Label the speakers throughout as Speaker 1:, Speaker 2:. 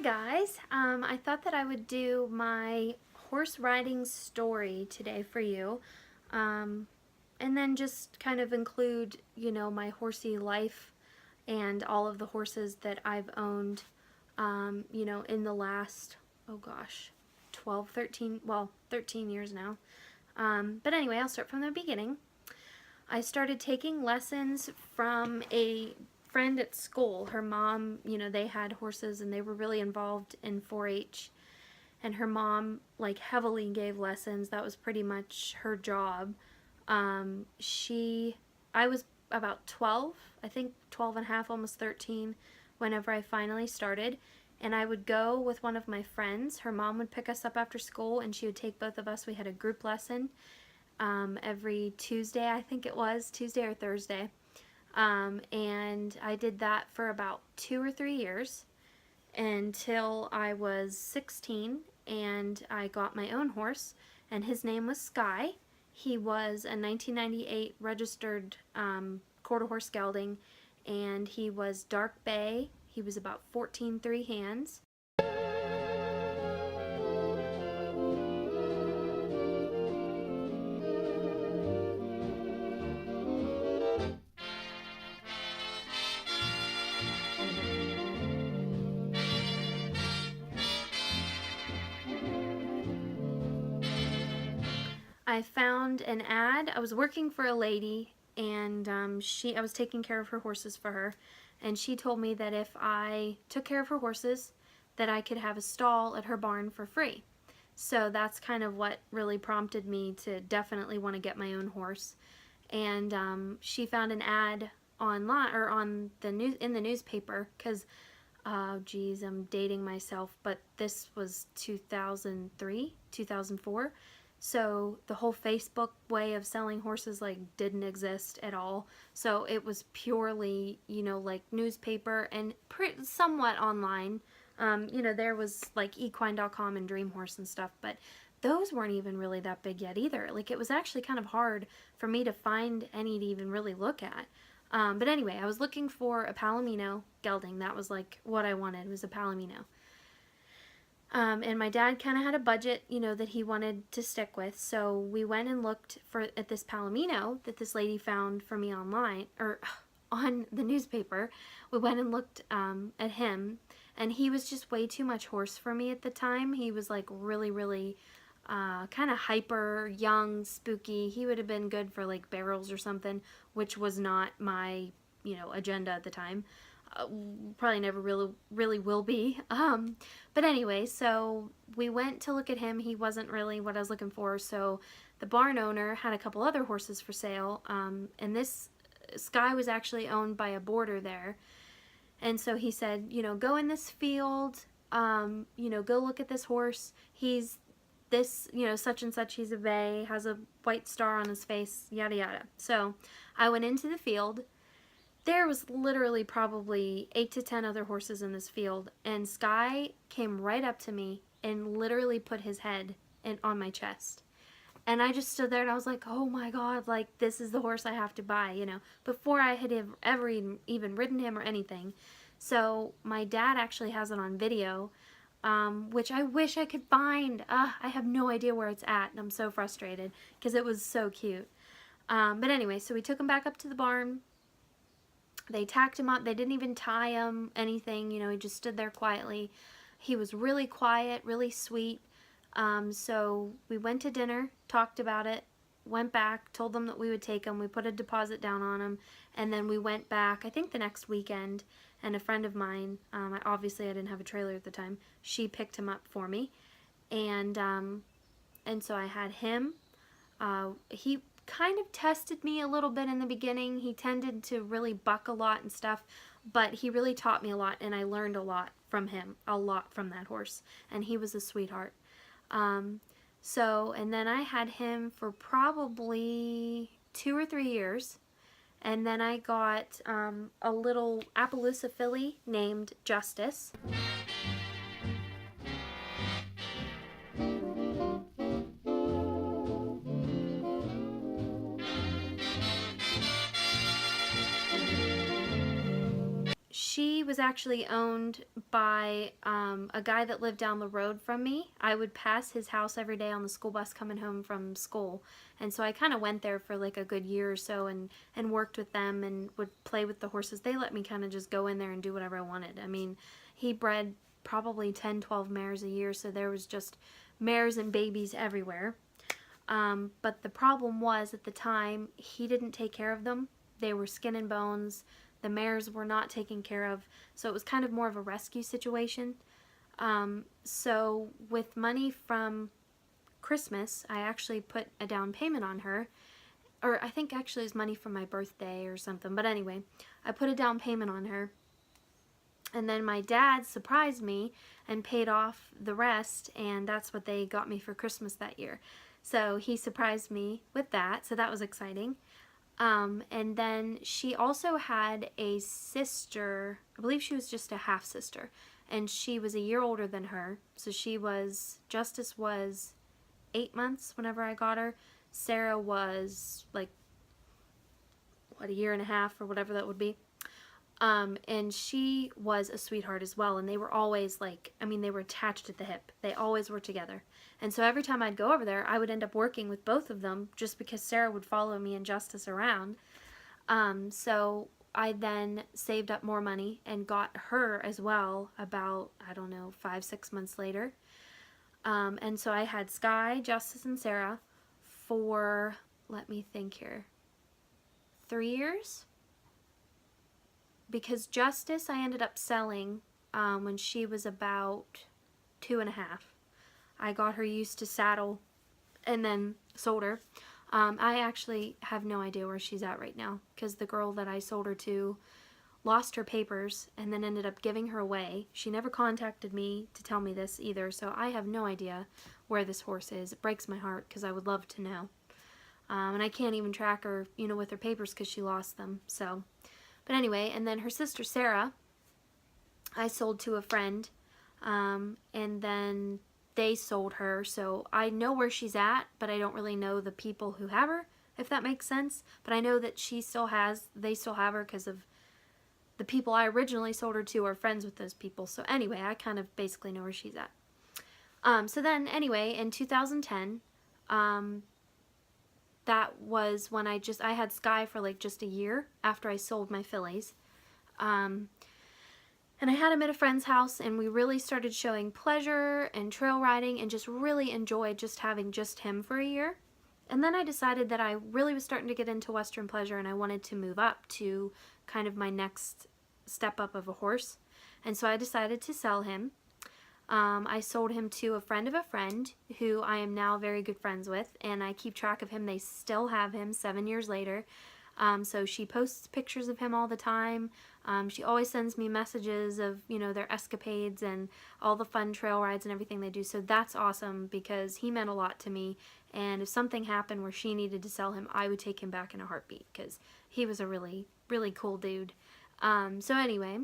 Speaker 1: guys, I thought that I would do my horse riding story today for you, um, and then just kind of include, my horsey life and all of the horses that I've owned, in the last, oh gosh, 12, 13, well, 13 years now. But anyway, I'll start from the beginning. I started taking lessons from a friend at school. Her mom, they had horses and they were really involved in 4-H. And her mom, like, heavily gave lessons. That was pretty much her job. I was about 12, I think 12 and a half, almost 13, whenever I finally started. And I would go with one of my friends. Her mom would pick us up after school and she would take both of us. We had a group lesson every Tuesday, I think it was, Tuesday or Thursday. And I did that for about 2 or 3 years until I was 16 and I got my own horse, and his name was Sky. He was a 1998 registered quarter horse gelding, and he was dark bay. He was about 14 3 hands. I found an ad. I was working for a lady, and I was taking care of her horses for her, and she told me that if I took care of her horses, that I could have a stall at her barn for free. So that's kind of what really prompted me to definitely want to get my own horse. And she found an ad online, or on the news, in the newspaper, because geez, I'm dating myself, but this was 2003, 2004. So the whole Facebook way of selling horses like didn't exist at all. So it was purely, like newspaper and somewhat online. There was like equine.com and Dream Horse and stuff, but those weren't even really that big yet either. Like, it was actually kind of hard for me to find any to even really look at. But anyway, I was looking for a Palomino gelding. That was like what I wanted, was a Palomino. And my dad kind of had a budget, that he wanted to stick with. So we went and looked at this Palomino that this lady found for me online, or on the newspaper. We went and looked at him, and he was just way too much horse for me at the time. He was like really, really kind of hyper, young, spooky. He would have been good for like barrels or something, which was not my, agenda at the time. Probably never really will be. But anyway, so we went to look at him. He wasn't really what I was looking for. So the barn owner had a couple other horses for sale, and this Sky was actually owned by a boarder there. And so he said, go in this field, go look at this horse. He's this, such and such, he's a bay, has a white star on his face, yada yada. So I went into the field. There was literally probably 8 to 10 other horses in this field, and Sky came right up to me and literally put his head on my chest. And I just stood there and I was like, oh my God, like, this is the horse I have to buy, before I had ever even ridden him or anything. So my dad actually has it on video, which I wish I could find. I have no idea where it's at, and I'm so frustrated because it was so cute. But anyway, so we took him back up to the barn. They tacked him up. They didn't even tie him, anything. He just stood there quietly. He was really quiet, really sweet. So we went to dinner, talked about it, went back, told them that we would take him. We put a deposit down on him, and then we went back, I think the next weekend, and a friend of mine, obviously I didn't have a trailer at the time, she picked him up for me. And so I had him. He kind of tested me a little bit in the beginning. He tended to really buck a lot and stuff, but he really taught me a lot, and I learned a lot from him, a lot from that horse, and he was a sweetheart. And then I had him for probably 2 or 3 years, and then I got a little Appaloosa filly named Justice. She was actually owned by a guy that lived down the road from me. I would pass his house every day on the school bus coming home from school. And so I kind of went there for like a good year or so and worked with them and would play with the horses. They let me kind of just go in there and do whatever I wanted. I mean, he bred probably 10, 12 mares a year, so there was just mares and babies everywhere. But the problem was at the time, he didn't take care of them. They were skin and bones. The mares were not taken care of, so it was kind of more of a rescue situation. So with money from Christmas, I actually put a down payment on her, or I think actually it was money from my birthday or something, but anyway, I put a down payment on her, and then my dad surprised me and paid off the rest, and that's what they got me for Christmas that year. So he surprised me with that, so that was exciting. And then she also had a sister, I believe she was just a half sister, and she was a year older than her. So Justice was 8 months whenever I got her. Sarah was like, what, a year and a half or whatever that would be. And she was a sweetheart as well, and they were always like, I mean, they were attached at the hip. They always were together. And so every time I'd go over there, I would end up working with both of them just because Sarah would follow me and Justice around. So I then saved up more money and got her as well about, I don't know, 5, 6 months later. And so I had Sky, Justice, and Sarah for, let me think here, 3 years? Because Justice I ended up selling when she was about 2.5. I got her used to saddle and then sold her. I actually have no idea where she's at right now because the girl that I sold her to lost her papers and then ended up giving her away. She never contacted me to tell me this either, so I have no idea where this horse is. It breaks my heart because I would love to know. And I can't even track her, you know, with her papers because she lost them. So, but anyway, and then her sister Sarah, I sold to a friend, and then they sold her, so I know where she's at, but I don't really know the people who have her, if that makes sense. But I know that they still have her because of the people I originally sold her to are friends with those people. So anyway, I kind of basically know where she's at. So then anyway, in 2010, that was when I had Sky for like just a year after I sold my fillies. And I had him at a friend's house, and we really started showing pleasure and trail riding and just really enjoyed just having just him for a year. And then I decided that I really was starting to get into Western pleasure and I wanted to move up to kind of my next step up of a horse. And so I decided to sell him. I sold him to a friend of a friend who I am now very good friends with, and I keep track of him. They still have him 7 years later. So she posts pictures of him all the time. She always sends me messages of, you know, their escapades and all the fun trail rides and everything they do. So that's awesome because he meant a lot to me. And if something happened where she needed to sell him, I would take him back in a heartbeat because he was a really, really cool dude. So anyway,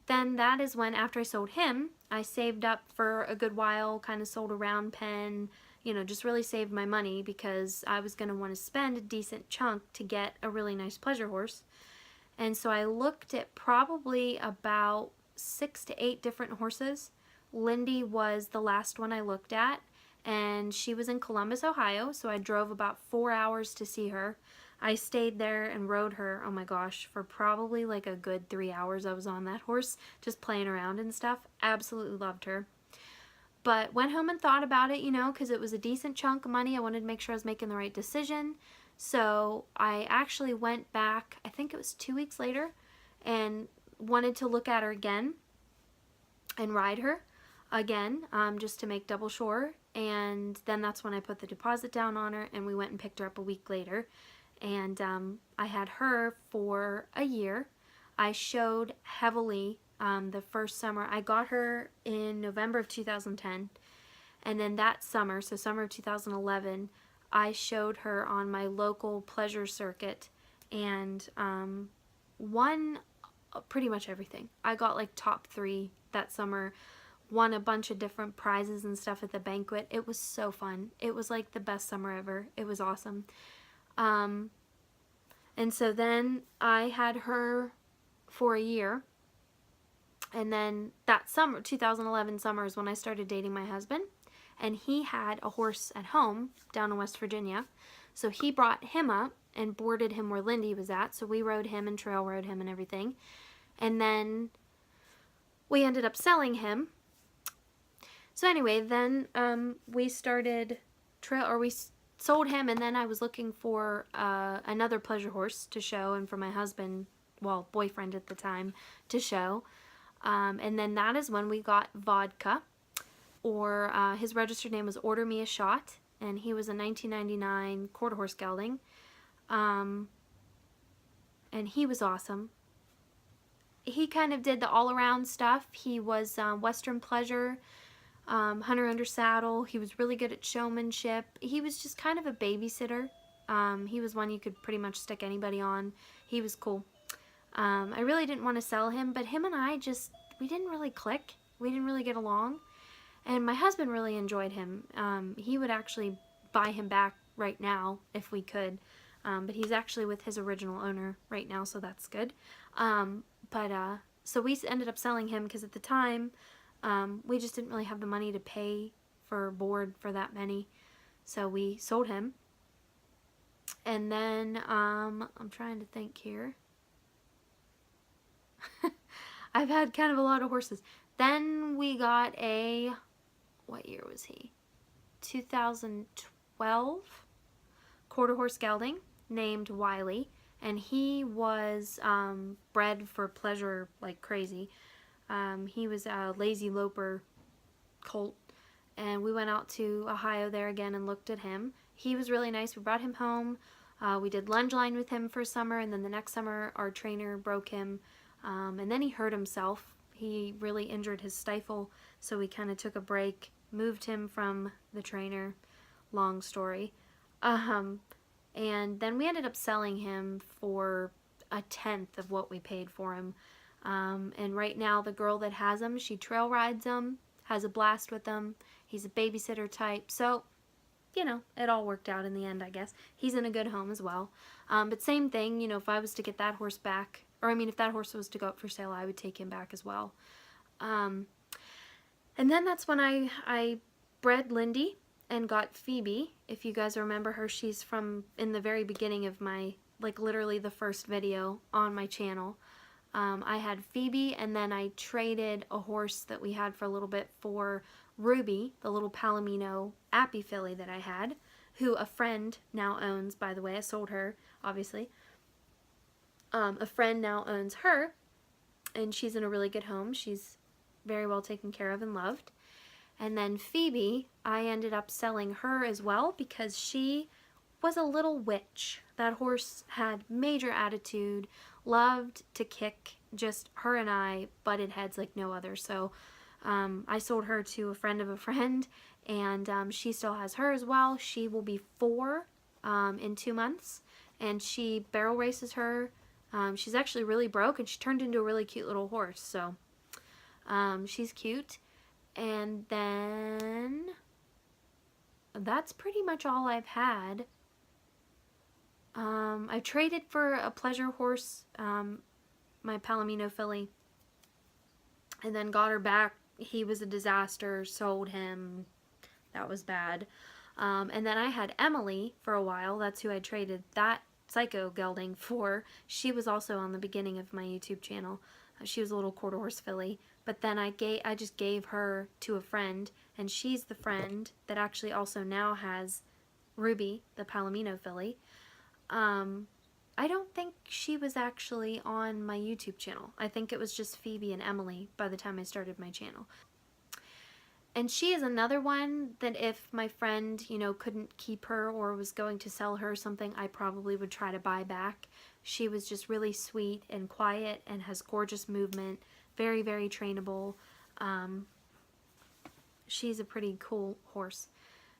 Speaker 1: then that is when, after I sold him, I saved up for a good while, kind of sold a round pen, you know, just really saved my money because I was going to want to spend a decent chunk to get a really nice pleasure horse. And so I looked at probably about 6 to 8 different horses. Lindy was the last one I looked at, and she was in Columbus, Ohio, so I drove about 4 hours to see her. I stayed there and rode her, oh my gosh, for probably like a good 3 hours I was on that horse, just playing around and stuff. Absolutely loved her. But went home and thought about it, you know, because it was a decent chunk of money. I wanted to make sure I was making the right decision. So I actually went back, I think it was 2 weeks later, and wanted to look at her again and ride her again, just to make double sure. And then that's when I put the deposit down on her, and we went and picked her up a week later. And I had her for a year. I showed heavily the first summer. I got her in November of 2010, and then that summer, so summer of 2011, I showed her on my local pleasure circuit and won pretty much everything. I got like top 3 that summer, won a bunch of different prizes and stuff at the banquet. It was so fun. It was like the best summer ever. It was awesome. And so then I had her for a year, And then that summer, 2011 summer, is when I started dating my husband. And he had a horse at home down in West Virginia. So he brought him up and boarded him where Lindy was at. So we rode him and trail rode him and everything. And then we ended up selling him. So anyway, then we started we sold him, and then I was looking for another pleasure horse to show, and for my husband, well, boyfriend at the time, to show. And then that is when we got Vodka, or his registered name was Order Me a Shot, and he was a 1999 quarter horse gelding. And he was awesome. He kind of did the all-around stuff. He was Western Pleasure, Hunter Under Saddle. He was really good at showmanship. He was just kind of a babysitter. He was one you could pretty much stick anybody on. He was cool. I really didn't want to sell him, but him and I we didn't really click. We didn't really get along. And my husband really enjoyed him. He would actually buy him back right now if we could. But he's actually with his original owner right now, so that's good. So we ended up selling him because at the time, we just didn't really have the money to pay for board for that many. So we sold him. And then, I'm trying to think here. I've had kind of a lot of horses. Then we got what year was he? 2012 quarter horse gelding named Wiley, and he was bred for pleasure like crazy. He was a lazy loper colt, and we went out to Ohio there again and looked at him. He was really nice. We brought him home. We did lunge line with him for a summer, and then the next summer our trainer broke him, and then he hurt himself. He really injured his stifle, so we kind of took a break, moved him from the trainer. Long story. And then we ended up selling him for 1/10 of what we paid for him. And right now the girl that has him, she trail rides him, has a blast with him. He's a babysitter type. So, you know, it all worked out in the end, I guess. He's in a good home as well. But same thing, you know, if I was to get that horse back, or I mean, if that horse was to go up for sale, I would take him back as well. And then that's when I bred Lindy and got Phoebe. If you guys remember her, she's from in the very beginning of my, like literally the first video on my channel. I had Phoebe, and then I traded a horse that we had for a little bit for Ruby, the little Palomino Appy filly that I had, who a friend now owns, by the way. I sold her, obviously. A friend now owns her, and she's in a really good home. She's very well taken care of and loved. And then Phoebe, I ended up selling her as well because she was a little witch. That horse had major attitude, loved to kick. Just her and I butted heads like no other. So I sold her to a friend of a friend, and she still has her as well. She will be 4 in 2 months, and she barrel races her. She's actually really broke, and she turned into a really cute little horse. So she's cute. And then that's pretty much all I've had. I traded for a pleasure horse, my Palomino filly, and then got her back. He was a disaster, sold him. That was bad. And then I had Emily for a while. That's who I traded that Psycho gelding for. She was also on the beginning of my YouTube channel. She was a little quarter horse filly. But then I just gave her to a friend, and she's the friend that actually also now has Ruby, the Palomino filly. I don't think she was actually on my YouTube channel. I think it was just Phoebe and Emily by the time I started my channel. And she is another one that if my friend, you know, couldn't keep her or was going to sell her or something, I probably would try to buy back. She was just really sweet and quiet and has gorgeous movement. Very, very trainable. She's a pretty cool horse.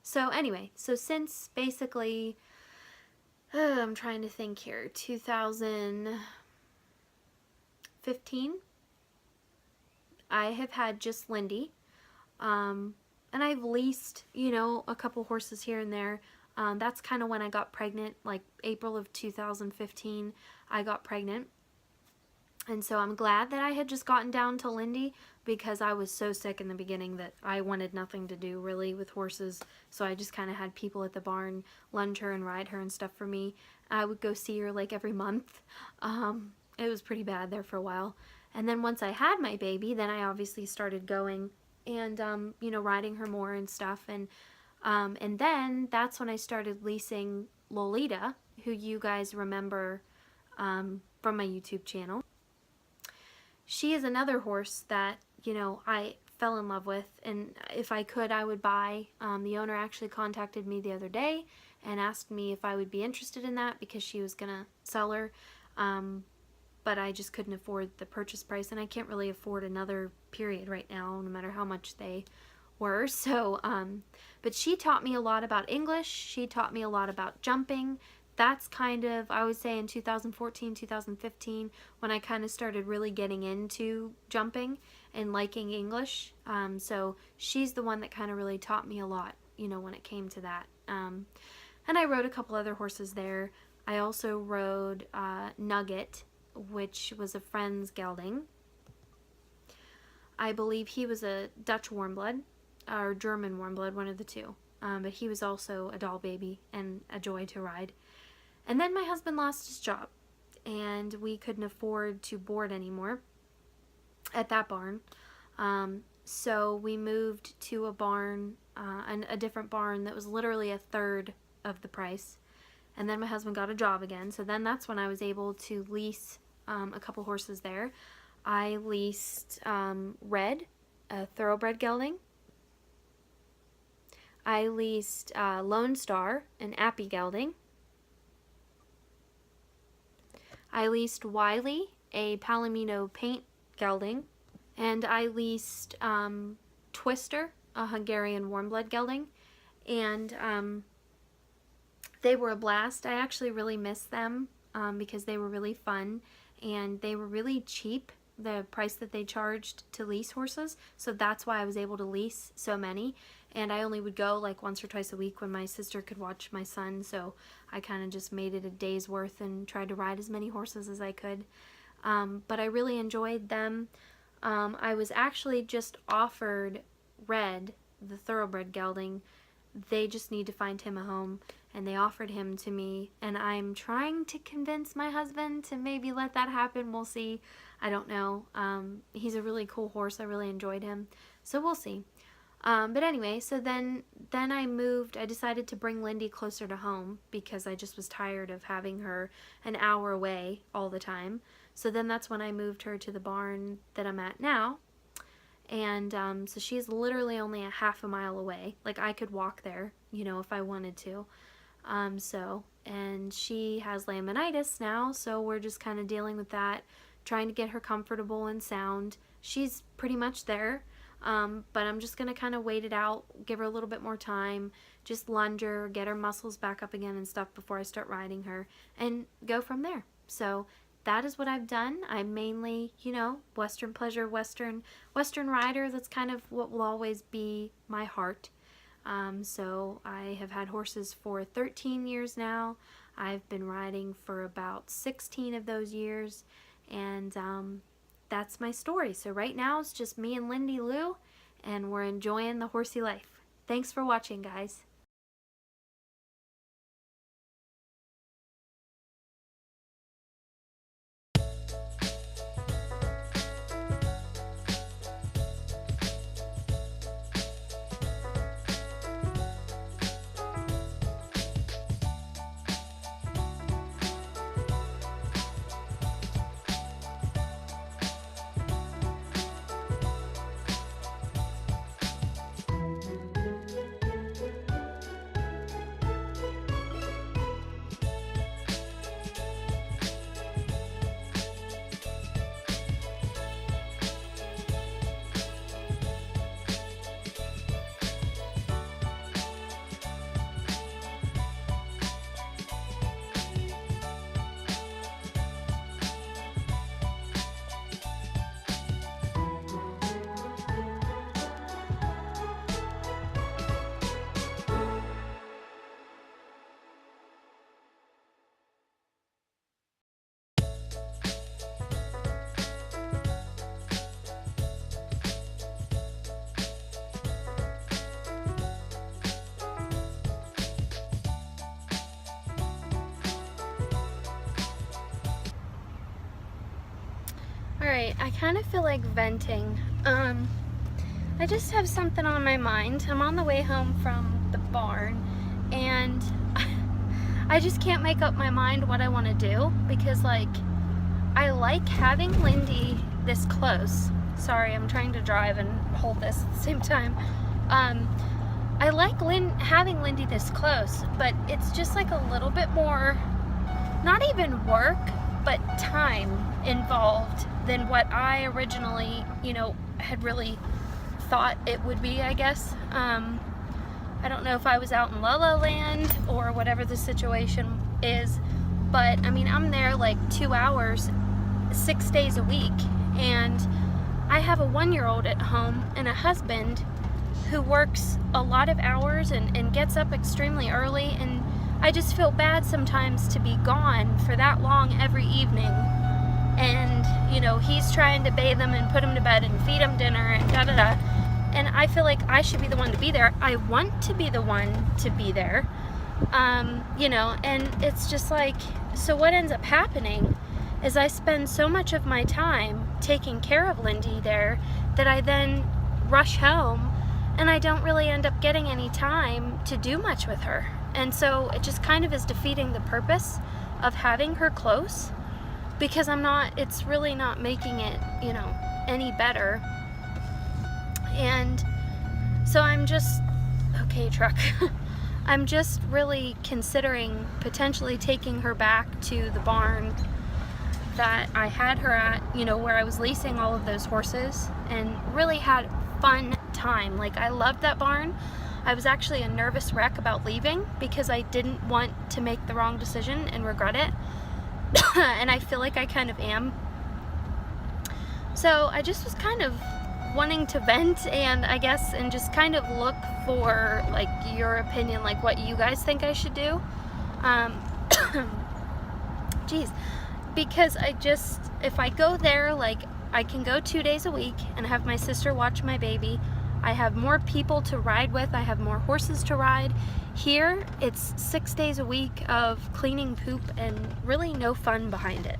Speaker 1: So anyway, so since basically, I'm trying to think here, 2015, I have had just Lindy. And I've leased, you know, a couple horses here and there. That's kind of when I got pregnant, like April of 2015, I got pregnant. And so I'm glad that I had just gotten down to Lindy, because I was so sick in the beginning that I wanted nothing to do really with horses. So I just kind of had people at the barn lunge her and ride her and stuff for me. I would go see her like every month. It was pretty bad there for a while. And then once I had my baby, then I obviously started going and, you know, riding her more and stuff. And then that's when I started leasing Lolita, who you guys remember from my YouTube channel. She is another horse that, you know, I fell in love with, and if I could, I would buy. The owner actually contacted me the other day and asked me if I would be interested in that, because she was gonna sell her, but I just couldn't afford the purchase price, and I can't really afford another period right now, no matter how much they were. So, but she taught me a lot about English. She taught me a lot about jumping. That's kind of, I would say, in 2014, 2015, when I kind of started really getting into jumping and liking English. So she's the one that kind of really taught me a lot, you know, when it came to that. And I rode a couple other horses there. I also rode Nugget, which was a friend's gelding. I believe he was a Dutch warmblood or German warmblood, one of the two. But he was also a doll baby and a joy to ride. And then my husband lost his job, and we couldn't afford to board anymore at that barn. So we moved to a barn, a different barn that was literally a third of the price. And then my husband got a job again, so then that's when I was able to lease a couple horses there. I leased Red, a thoroughbred gelding. I leased Lone Star, an Appy gelding. I leased Wiley, a Palomino paint gelding. And I leased Twister, a Hungarian warmblood gelding. And they were a blast. I actually really miss them because they were really fun, and they were really cheap, the price that they charged to lease horses. So that's why I was able to lease so many. And I only would go like once or twice a week when my sister could watch my son, so I kind of just made it a day's worth and tried to ride as many horses as I could. But I really enjoyed them. I was actually just offered Red, the thoroughbred gelding. They just need to find him a home, and they offered him to me, and I'm trying to convince my husband to maybe let that happen. We'll see. I don't know. He's a really cool horse. I really enjoyed him, so we'll see. But anyway, so then I moved. I decided to bring Lindy closer to home because I just was tired of having her an hour away all the time. So then that's when I moved her to the barn that I'm at now. And so she's literally only a half a mile away. Like, I could walk there, you know, if I wanted to. And she has laminitis now, so we're just kind of dealing with that, trying to get her comfortable and sound. She's pretty much there. But I'm just going to kind of wait it out, give her a little bit more time, just lunge her, get her muscles back up again and stuff before I start riding her, and go from there. So that is what I've done. I'm mainly, you know, Western pleasure, Western rider. That's kind of what will always be my heart. So I have had horses for 13 years now. I've been riding for about 16 of those years, and that's my story. So right now it's just me and Lindy Lou, and we're enjoying the horsey life. Thanks for watching, guys. Alright, I kind of feel like venting. I just have something on my mind. I'm on the way home from the barn, and I just can't make up my mind what I want to do, because like, I like having Lindy this close. Sorry, I'm trying to drive and hold this at the same time. I like having Lindy this close, but it's just like a little bit more, not even work, but time involved than what I originally, had really thought it would be, I guess. I don't know if I was out in La La Land or whatever the situation is, but I mean, I'm there like 2 hours, 6 days a week, and I have a 1-year-old at home and a husband who works a lot of hours and gets up extremely early, and I just feel bad sometimes to be gone for that long every evening. And he's trying to bathe them and put them to bed and feed them dinner and da-da-da. And I feel like I should be the one to be there. I want to be the one to be there. And it's just like, so what ends up happening is I spend so much of my time taking care of Lindy there that I then rush home, and I don't really end up getting any time to do much with her. And so it just kind of is defeating the purpose of having her close, because it's really not making it, any better. And so I'm just, okay, truck. I'm just really considering potentially taking her back to the barn that I had her at, where I was leasing all of those horses, and really had fun time. Like, I loved that barn. I was actually a nervous wreck about leaving because I didn't want to make the wrong decision and regret it. And I feel like I kind of am. So I just was kind of wanting to vent, and just kind of look for like your opinion, like what you guys think I should do. Geez, because if I go there, like, I can go 2 days a week and have my sister watch my baby. I have more people to ride with. I have more horses to ride. Here, it's 6 days a week of cleaning poop and really no fun behind it.